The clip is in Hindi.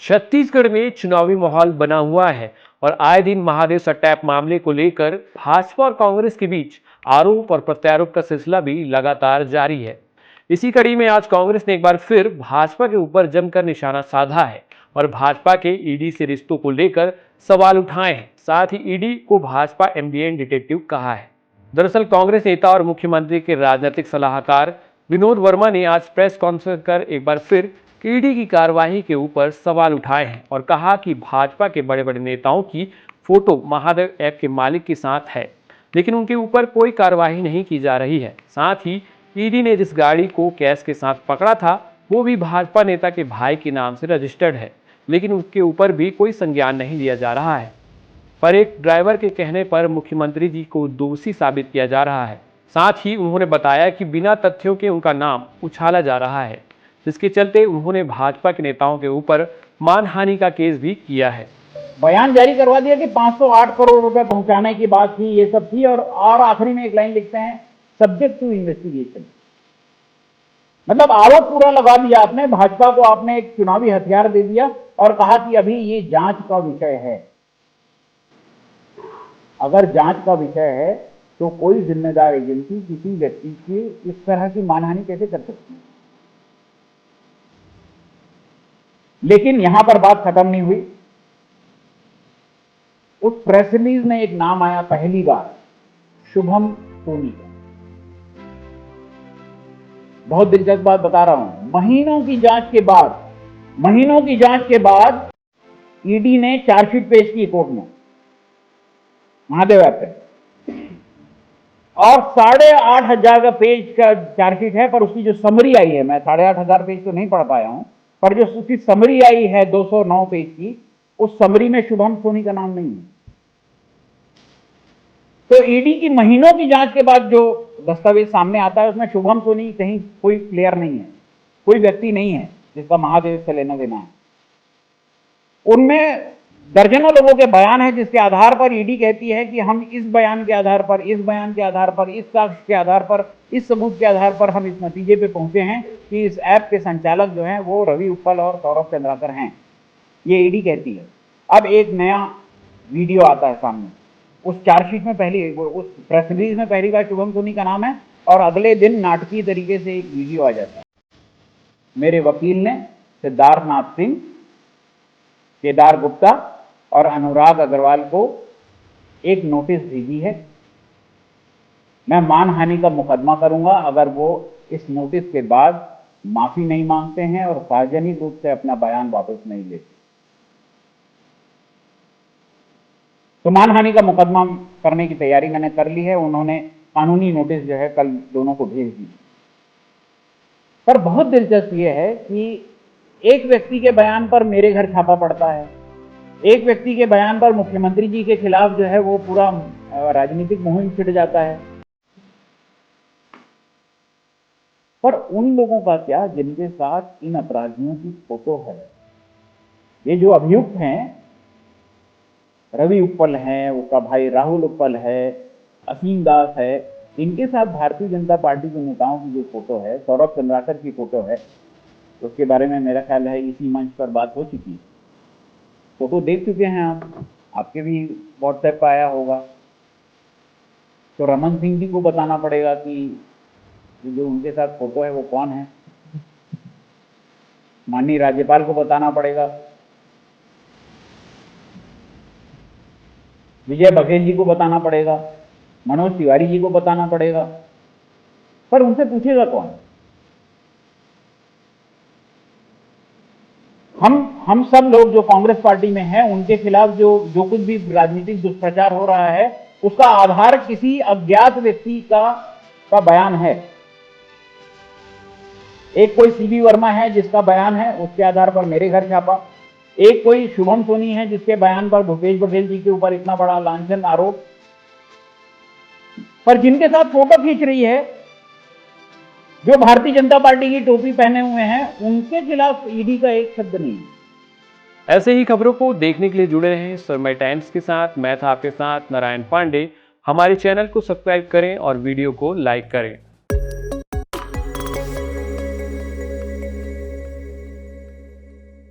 छत्तीसगढ़ में चुनावी माहौल बना हुआ है और आए दिन महादेव सट्टैप मामले को लेकर भाजपा और कांग्रेस के बीच आरोप और प्रत्यारोप का सिलसिला भी लगातार जारी है। इसी कड़ी में आज कांग्रेस ने एक बार फिर भाजपा के ऊपर जमकर निशाना साधा है और भाजपा के ईडी से रिश्तों को लेकर सवाल उठाए हैं। साथ ही ईडी को भाजपा एम्बिएंट डिटेक्टिव कहा है। दरअसल कांग्रेस नेता और मुख्यमंत्री के राजनीतिक सलाहकार विनोद वर्मा ने आज प्रेस कॉन्फ्रेंस कर एक बार फिर ईडी की कार्रवाई के ऊपर सवाल उठाए हैं और कहा कि भाजपा के बड़े बड़े नेताओं की फोटो महादेव ऐप के मालिक के साथ है, लेकिन उनके ऊपर कोई कार्रवाई नहीं की जा रही है। साथ ही ईडी ने जिस गाड़ी को कैश के साथ पकड़ा था वो भी भाजपा नेता के भाई के नाम से रजिस्टर्ड है, लेकिन उसके ऊपर भी कोई संज्ञान नहीं लिया जा रहा है। पर एक ड्राइवर के कहने पर मुख्यमंत्री जी को दोषी साबित किया जा रहा है। साथ ही उन्होंने बताया कि बिना तथ्यों के उनका नाम उछाला जा रहा है, जिसके चलते उन्होंने भाजपा के नेताओं के ऊपर मानहानि का केस भी किया है। बयान जारी करवा दिया कि 508 करोड़ रुपए पहुंचाने की बात थी, ये सब थी, और आखिरी में एक लाइन लिखते हैं, सब्जेक्ट टू इन्वेस्टिगेशन। मतलब आरोप पूरा लगा दिया आपने, भाजपा को आपने एक चुनावी हथियार दे दिया और कहा कि अभी ये जांच का विषय है। अगर जांच का विषय है तो कोई जिम्मेदार एजेंसी किसी व्यक्ति की इस तरह की मानहानि कैसे कर सकती है? लेकिन यहां पर बात खत्म नहीं हुई। उस प्रेस रिलीज में एक नाम आया पहली बार, शुभम सोनी का। बहुत दिलचस्प बात बता रहा हूं, महीनों की जांच के बाद ईडी ने चार्जशीट पेश की कोर्ट में महादेव ऐप पे, और 8,500 का पेज का चार्जशीट है, पर उसकी जो समरी आई है, मैं 8,500 पेज तो नहीं पढ़ पाया हूं, पर जो उसकी समरी आई है 209 पेज की, उस समरी में शुभम सोनी का नाम नहीं है। तो ईडी की महीनों की जांच के बाद जो दस्तावेज सामने आता है उसमें शुभम सोनी कहीं कोई प्लेयर नहीं है, कोई व्यक्ति नहीं है जिसका महादेव से लेना देना है। उनमें दर्जनों लोगों के बयान है, जिसके आधार पर ईडी कहती है कि हम इस बयान के आधार पर, इस बयान के आधार पर, इस साक्ष्य के आधार पर, इस सबूत के आधार पर हम इस नतीजे पे पहुंचे हैं कि इस ऐप के संचालक जो हैं वो रवि उत्पल और सौरभ चंद्राकर हैं। ये ईडी कहती है। अब एक नया वीडियो आता है सामने, उस चार्जशीट में उस प्रेस रिलीज में पहली बार शुभम सोनी का नाम है, और अगले दिन नाटकीय तरीके से एक वीडियो आ जाता है। मेरे वकील ने सिद्धार्थ नाथ सिंह, केदार गुप्ता और अनुराग अग्रवाल को एक नोटिस भेजी है, मैं मानहानि का मुकदमा करूंगा अगर वो इस नोटिस के बाद माफी नहीं मांगते हैं और सार्वजनिक रूप से अपना बयान वापस नहीं लेते। तो मानहानि का मुकदमा करने की तैयारी मैंने कर ली है। उन्होंने कानूनी नोटिस जो है कल दोनों को भेज दी। पर बहुत दिलचस्प यह है कि एक व्यक्ति के बयान पर मेरे घर छापा पड़ता है, एक व्यक्ति के बयान पर मुख्यमंत्री जी के खिलाफ जो है वो पूरा राजनीतिक मुहिम छिड़ जाता है। पर उन लोगों का क्या जिनके साथ इन अपराधियों की फोटो है? ये जो अभियुक्त हैं, रवि उत्पल है, उसका भाई राहुल उत्पल है, असीम दास है, इनके साथ भारतीय जनता पार्टी के नेताओं की जो फोटो है, सौरभ चंद्राकर की फोटो है, उसके बारे में मेरा ख्याल है इसी मंच पर बात हो चुकी है। फोटो देख चुके हैं आप, आपके भी व्हाट्सएप पर आया होगा। तो रमन सिंह जी को बताना पड़ेगा कि जो उनके साथ फोटो है वो कौन है। माननीय राज्यपाल को बताना पड़ेगा, विजय बघेल जी को बताना पड़ेगा, मनोज तिवारी जी को बताना पड़ेगा, पर उनसे पूछेगा कौन? हम सब लोग जो कांग्रेस पार्टी में हैं, उनके खिलाफ जो कुछ भी राजनीतिक दुष्प्रचार हो रहा है, उसका आधार किसी अज्ञात व्यक्ति का बयान है। एक कोई सीबी वर्मा है जिसका बयान है, उसके आधार पर मेरे घर छापा। एक कोई शुभम सोनी है जिसके बयान पर भूपेश बघेल जी के ऊपर इतना बड़ा लांछन आरोप। पर जिनके साथ फोटो खींच रही है, जो भारतीय जनता पार्टी की टोपी पहने हुए हैं, उनके खिलाफ ईडी का एक शब्द नहीं है। ऐसे ही खबरों को देखने के लिए जुड़े रहें सरमई टाइम्स के साथ। मैं था आपके साथ नारायण पांडे। हमारे चैनल को सब्सक्राइब करें और वीडियो को लाइक करें।